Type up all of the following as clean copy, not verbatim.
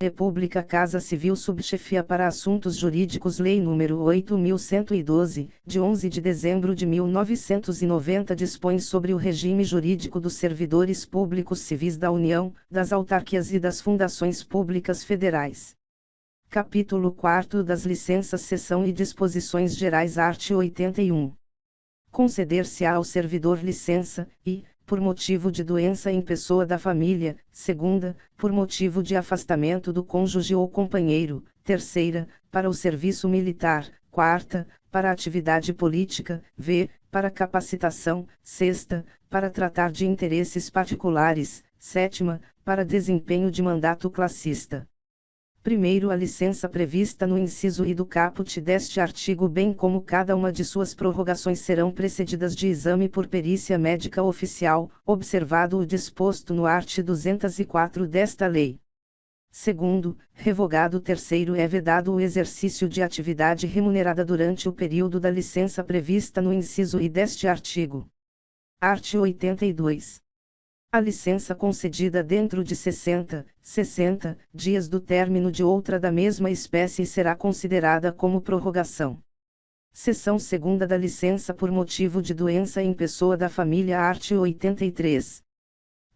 República Casa Civil Subchefia para Assuntos Jurídicos Lei nº 8.112, de 11 de dezembro de 1990 dispõe sobre o regime jurídico dos servidores públicos civis da União, das autarquias e das fundações públicas federais. Capítulo 4 das licenças seção e disposições gerais art. 81. Conceder-se-á ao servidor licença, e, por motivo de doença em pessoa da família, segunda, por motivo de afastamento do cônjuge ou companheiro, terceira, para o serviço militar, quarta, para atividade política, para capacitação, sexta, para tratar de interesses particulares, sétima, para desempenho de mandato classista. Primeiro, a licença prevista no inciso I do caput deste artigo, bem como cada uma de suas prorrogações, serão precedidas de exame por perícia médica oficial, observado o disposto no art. 204 desta lei. Segundo, revogado. Terceiro, é vedado o exercício de atividade remunerada durante o período da licença prevista no inciso I deste artigo. Art. 82. A licença concedida dentro de 60 dias do término de outra da mesma espécie será considerada como prorrogação. Seção 2ª da licença por motivo de doença em pessoa da família art. 83.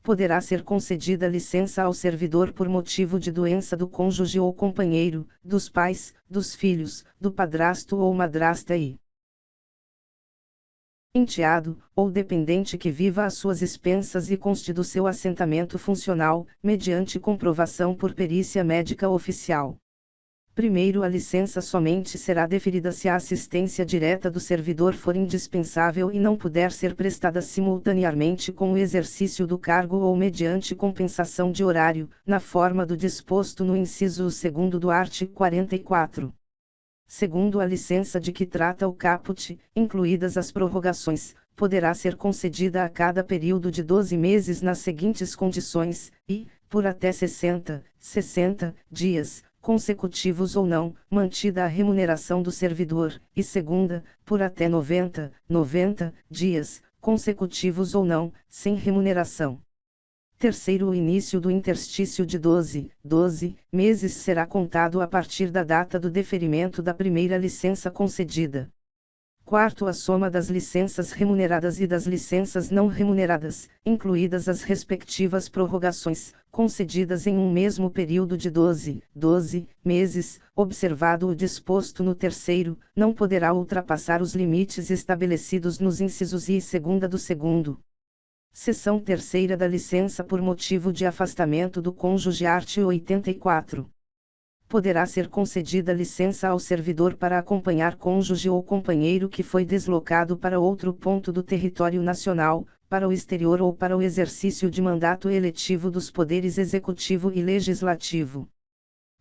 Poderá ser concedida licença ao servidor por motivo de doença do cônjuge ou companheiro, dos pais, dos filhos, do padrasto ou madrasta e enteado, ou dependente que viva às suas expensas e conste do seu assentamento funcional, mediante comprovação por perícia médica oficial. Primeiro, a licença somente será deferida se a assistência direta do servidor for indispensável e não puder ser prestada simultaneamente com o exercício do cargo ou mediante compensação de horário, na forma do disposto no inciso 2º do art. 44. Segundo, a licença de que trata o caput, incluídas as prorrogações, poderá ser concedida a cada período de 12 meses nas seguintes condições, e, por até 60 dias, consecutivos ou não, mantida a remuneração do servidor, e segunda, por até 90 dias, consecutivos ou não, sem remuneração. Terceiro, o início do interstício de 12 meses será contado a partir da data do deferimento da primeira licença concedida. Quarto, a soma das licenças remuneradas e das licenças não remuneradas, incluídas as respectivas prorrogações, concedidas em um mesmo período de 12 meses, observado o disposto no terceiro, não poderá ultrapassar os limites estabelecidos nos incisos I e 2ª do segundo. Seção 3ª da licença por motivo de afastamento do cônjuge art. 84. Poderá ser concedida licença ao servidor para acompanhar cônjuge ou companheiro que foi deslocado para outro ponto do território nacional, para o exterior ou para o exercício de mandato eletivo dos poderes executivo e legislativo.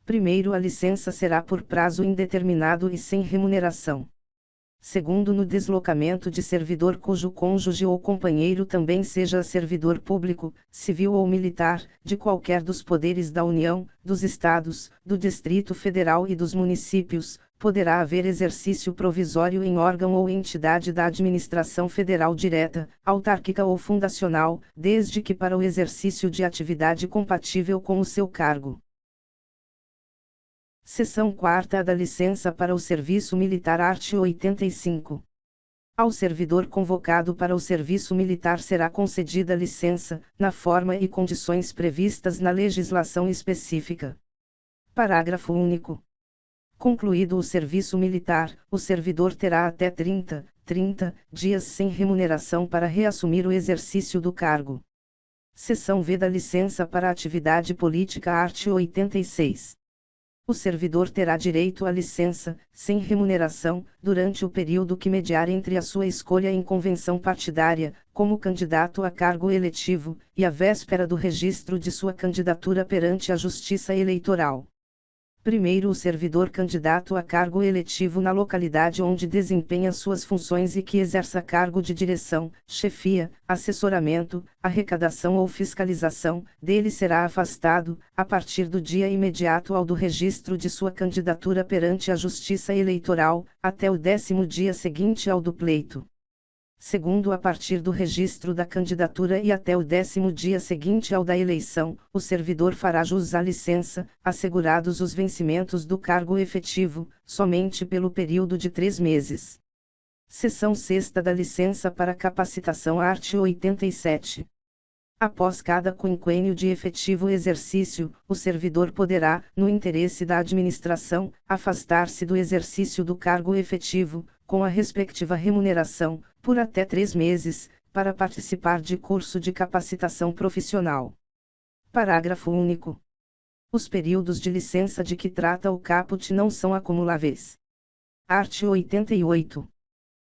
Primeiro, a licença será por prazo indeterminado e sem remuneração. Segundo, no deslocamento de servidor cujo cônjuge ou companheiro também seja servidor público, civil ou militar, de qualquer dos poderes da União, dos Estados, do Distrito Federal e dos municípios, poderá haver exercício provisório em órgão ou entidade da administração federal direta, autárquica ou fundacional, desde que para o exercício de atividade compatível com o seu cargo. Seção 4ª da licença para o serviço militar art. 85. Ao servidor convocado para o serviço militar será concedida licença, na forma e condições previstas na legislação específica. Parágrafo único. Concluído o serviço militar, o servidor terá até 30 dias sem remuneração para reassumir o exercício do cargo. Seção V da licença para atividade política art. 86. O servidor terá direito à licença, sem remuneração, durante o período que mediar entre a sua escolha em convenção partidária, como candidato a cargo eletivo, e a véspera do registro de sua candidatura perante a Justiça Eleitoral. Primeiro, o servidor candidato a cargo eletivo na localidade onde desempenha suas funções e que exerça cargo de direção, chefia, assessoramento, arrecadação ou fiscalização, dele será afastado, a partir do dia imediato ao do registro de sua candidatura perante a Justiça Eleitoral, até o 10º dia seguinte ao do pleito. Segundo, a partir do registro da candidatura e até o 10º dia seguinte ao da eleição, o servidor fará jus à licença, assegurados os vencimentos do cargo efetivo, somente pelo período de 3 meses. Seção 6ª da licença para capacitação, art. 87. Após cada quinquênio de efetivo exercício, o servidor poderá, no interesse da administração, afastar-se do exercício do cargo efetivo, com a respectiva remuneração, por até 3 meses, para participar de curso de capacitação profissional. Parágrafo único. Os períodos de licença de que trata o caput não são acumuláveis. Art. 88.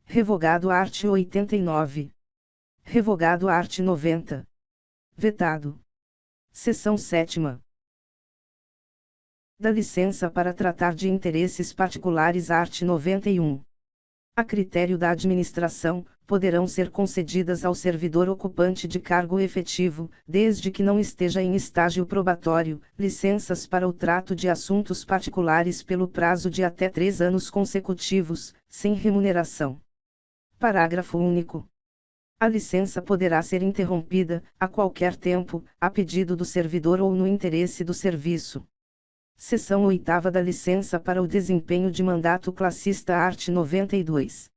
Revogado art. 89. Revogado art. 90. Vetado. Seção 7ª. Da licença para tratar de interesses particulares, art. 91. A critério da administração, poderão ser concedidas ao servidor ocupante de cargo efetivo, desde que não esteja em estágio probatório, licenças para o trato de assuntos particulares pelo prazo de até 3 anos consecutivos, sem remuneração. Parágrafo único. A licença poderá ser interrompida, a qualquer tempo, a pedido do servidor ou no interesse do serviço. Seção 8ª da licença para o desempenho de mandato classista, art. 92.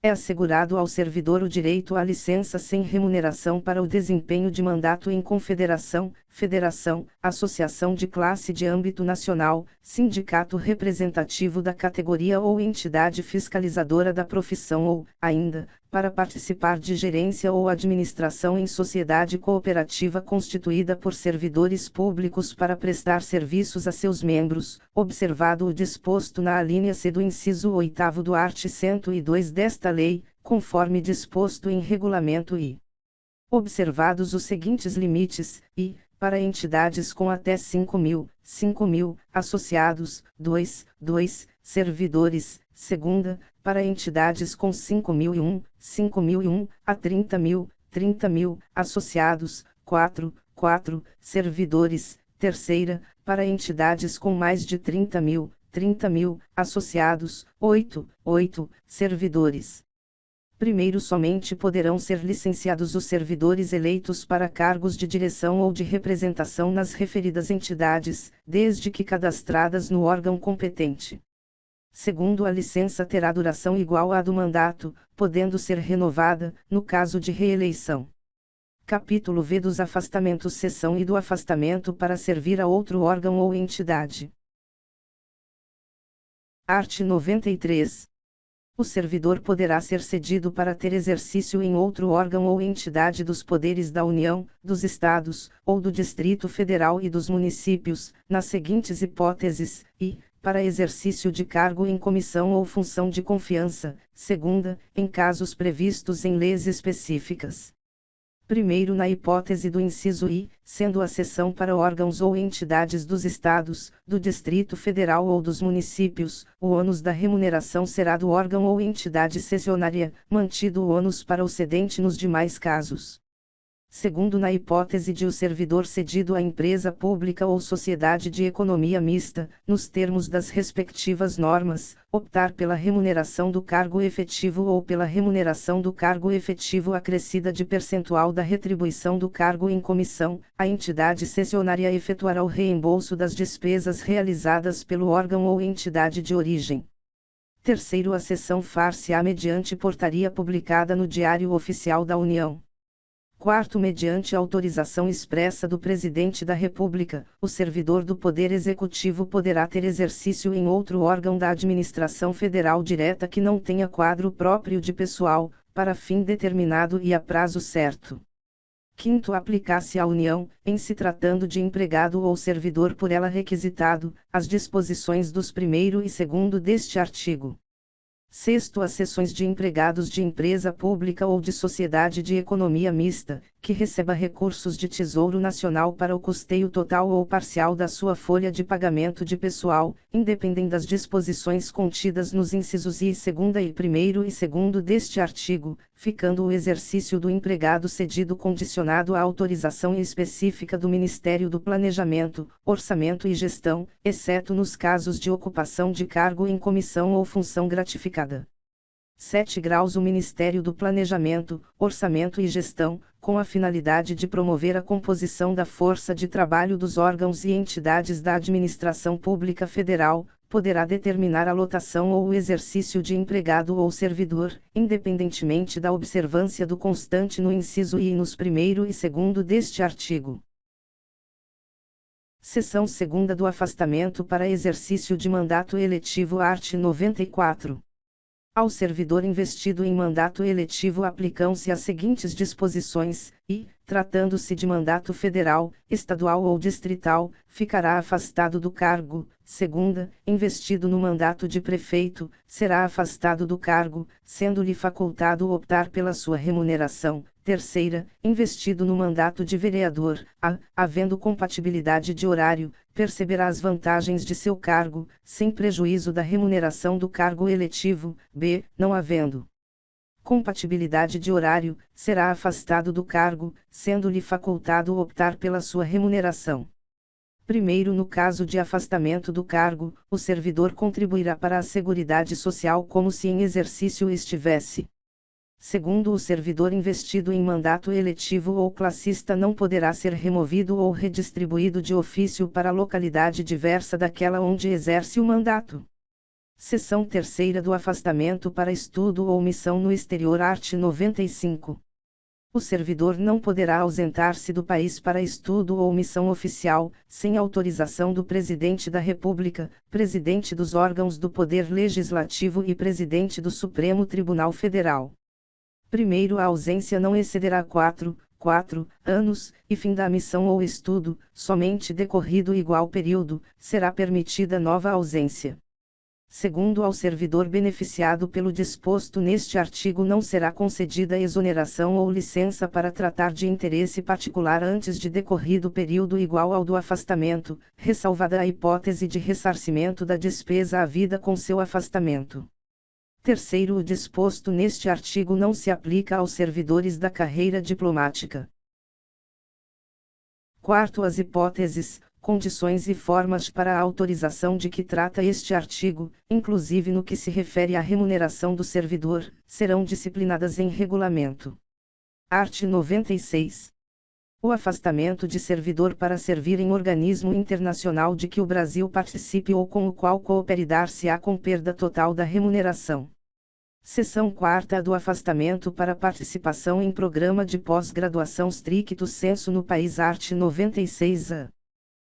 É assegurado ao servidor o direito à licença sem remuneração para o desempenho de mandato em confederação, federação, associação de classe de âmbito nacional, sindicato representativo da categoria ou entidade fiscalizadora da profissão ou, ainda, para participar de gerência ou administração em sociedade cooperativa constituída por servidores públicos para prestar serviços a seus membros, observado o disposto na alínea C do inciso 8º do art. 102 desta lei, conforme disposto em regulamento e observados os seguintes limites, e, para entidades com até 5.000 associados, 2 servidores, segunda, para entidades com 5.001 a 30.000 associados, 4 servidores, terceira, para entidades com mais de 30.000 associados, 8 servidores. Primeiro, somente poderão ser licenciados os servidores eleitos para cargos de direção ou de representação nas referidas entidades, desde que cadastradas no órgão competente. Segundo, a licença terá duração igual à do mandato, podendo ser renovada, no caso de reeleição. Capítulo V dos afastamentos, seção I do afastamento para servir a outro órgão ou entidade. Art. 93. O servidor poderá ser cedido para ter exercício em outro órgão ou entidade dos poderes da União, dos Estados, ou do Distrito Federal e dos municípios, nas seguintes hipóteses, e, para exercício de cargo em comissão ou função de confiança, segunda, em casos previstos em leis específicas. Primeiro, na hipótese do inciso I, sendo a cessão para órgãos ou entidades dos Estados, do Distrito Federal ou dos municípios, o ônus da remuneração será do órgão ou entidade cessionária, mantido o ônus para o cedente nos demais casos. Segundo, na hipótese de o servidor cedido à empresa pública ou sociedade de economia mista, nos termos das respectivas normas, optar pela remuneração do cargo efetivo ou pela remuneração do cargo efetivo acrescida de percentual da retribuição do cargo em comissão, a entidade cessionária efetuará o reembolso das despesas realizadas pelo órgão ou entidade de origem. Terceiro, a cessão far-se-á mediante portaria publicada no Diário Oficial da União. Quarto, mediante autorização expressa do Presidente da República, o servidor do Poder Executivo poderá ter exercício em outro órgão da administração federal direta que não tenha quadro próprio de pessoal, para fim determinado e a prazo certo. Quinto, aplicar-se à União, em se tratando de empregado ou servidor por ela requisitado, as disposições dos 1º e 2º deste artigo. Sexto, as seções de empregados de empresa pública ou de sociedade de economia mista, que receba recursos de Tesouro Nacional para o custeio total ou parcial da sua folha de pagamento de pessoal, independem das disposições contidas nos incisos I, segunda e 1º e 2º deste artigo, ficando o exercício do empregado cedido condicionado à autorização específica do Ministério do Planejamento, Orçamento e Gestão, exceto nos casos de ocupação de cargo em comissão ou função gratificada. 7 graus. O Ministério do Planejamento, Orçamento e Gestão, com a finalidade de promover a composição da força de trabalho dos órgãos e entidades da administração pública federal, poderá determinar a lotação ou o exercício de empregado ou servidor, independentemente da observância do constante no inciso I e nos 1º e 2º deste artigo. Seção 2ª do afastamento para exercício de mandato eletivo. Art. 94. Ao servidor investido em mandato eletivo aplicam-se as seguintes disposições, e, tratando-se de mandato federal, estadual ou distrital, ficará afastado do cargo. Segunda, investido no mandato de prefeito, será afastado do cargo, sendo-lhe facultado optar pela sua remuneração. Terceira, investido no mandato de vereador, havendo compatibilidade de horário, perceberá as vantagens de seu cargo, sem prejuízo da remuneração do cargo eletivo. B, não havendo compatibilidade de horário, será afastado do cargo, sendo-lhe facultado optar pela sua remuneração. Primeiro, no caso de afastamento do cargo, o servidor contribuirá para a Seguridade Social como se em exercício estivesse. Segundo, o servidor investido em mandato eletivo ou classista não poderá ser removido ou redistribuído de ofício para localidade diversa daquela onde exerce o mandato. Seção 3ª do afastamento para estudo ou missão no exterior. Art. 95. O servidor não poderá ausentar-se do país para estudo ou missão oficial, sem autorização do Presidente da República, Presidente dos órgãos do Poder Legislativo e Presidente do Supremo Tribunal Federal. Primeiro, a ausência não excederá 4 anos, e fim da missão ou estudo, somente decorrido igual período, será permitida nova ausência. Segundo, ao servidor beneficiado pelo disposto neste artigo não será concedida exoneração ou licença para tratar de interesse particular antes de decorrido período igual ao do afastamento, ressalvada a hipótese de ressarcimento da despesa havida com seu afastamento. Terceiro, o disposto neste artigo não se aplica aos servidores da carreira diplomática. Quarto, as hipóteses, condições e formas para a autorização de que trata este artigo, inclusive no que se refere à remuneração do servidor, serão disciplinadas em regulamento. Art. 96. O afastamento de servidor para servir em organismo internacional de que o Brasil participe ou com o qual coopere dar-se-á com perda total da remuneração. Seção 4ª do afastamento para participação em programa de pós-graduação stricto sensu no país. Art. 96-A.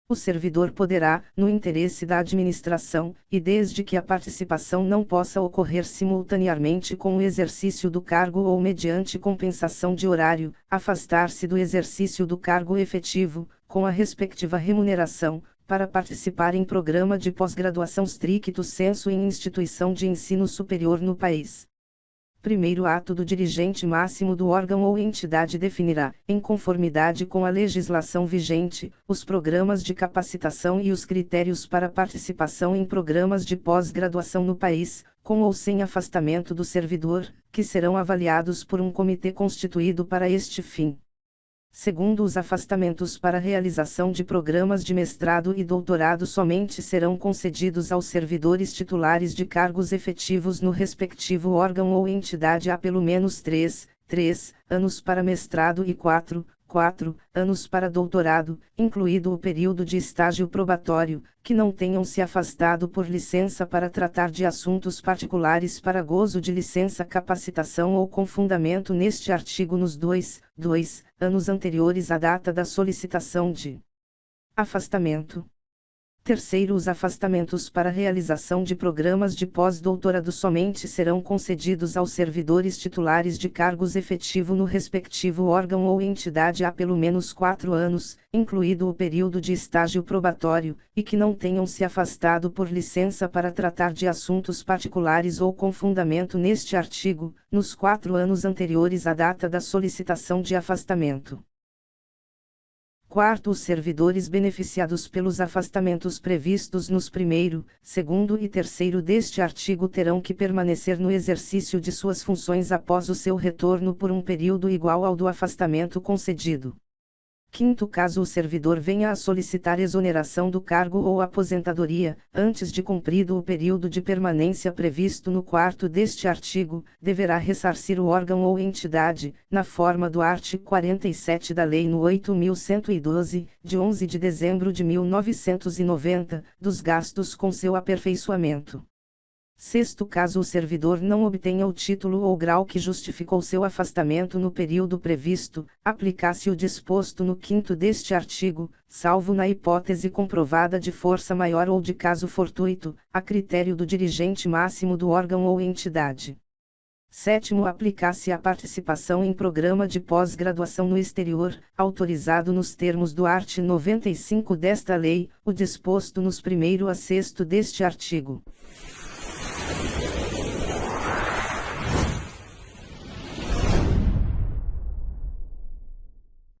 O servidor poderá, no interesse da administração, e desde que a participação não possa ocorrer simultaneamente com o exercício do cargo ou mediante compensação de horário, afastar-se do exercício do cargo efetivo, com a respectiva remuneração, para participar em programa de pós-graduação stricto sensu em instituição de ensino superior no país. Primeiro ato do dirigente máximo do órgão ou entidade definirá, em conformidade com a legislação vigente, os programas de capacitação e os critérios para participação em programas de pós-graduação no país, com ou sem afastamento do servidor, que serão avaliados por um comitê constituído para este fim. Segundo, os afastamentos para realização de programas de mestrado e doutorado somente serão concedidos aos servidores titulares de cargos efetivos no respectivo órgão ou entidade há pelo menos 3 anos para mestrado e 4 anos para doutorado, incluído o período de estágio probatório, que não tenham se afastado por licença para tratar de assuntos particulares para gozo de licença capacitação ou com fundamento neste artigo nos 2 anos anteriores à data da solicitação de afastamento. Terceiro, os afastamentos para realização de programas de pós-doutorado somente serão concedidos aos servidores titulares de cargos efetivo no respectivo órgão ou entidade há pelo menos 4 anos, incluído o período de estágio probatório, e que não tenham se afastado por licença para tratar de assuntos particulares ou com fundamento neste artigo, nos 4 anos anteriores à data da solicitação de afastamento. Quarto, os servidores beneficiados pelos afastamentos previstos nos 1º, 2º e 3º deste artigo terão que permanecer no exercício de suas funções após o seu retorno por um período igual ao do afastamento concedido. Quinto, caso o servidor venha a solicitar exoneração do cargo ou aposentadoria, antes de cumprido o período de permanência previsto no 4º deste artigo, deverá ressarcir o órgão ou entidade, na forma do artigo 47 da Lei nº 8.112, de 11 de dezembro de 1990, dos gastos com seu aperfeiçoamento. Sexto, caso o servidor não obtenha o título ou grau que justificou seu afastamento no período previsto, aplicar-se o disposto no 5º deste artigo, salvo na hipótese comprovada de força maior ou de caso fortuito, a critério do dirigente máximo do órgão ou entidade. Sétimo, aplicar-se a participação em programa de pós-graduação no exterior, autorizado nos termos do artigo 95 desta lei, o disposto nos 1º a 6º deste artigo.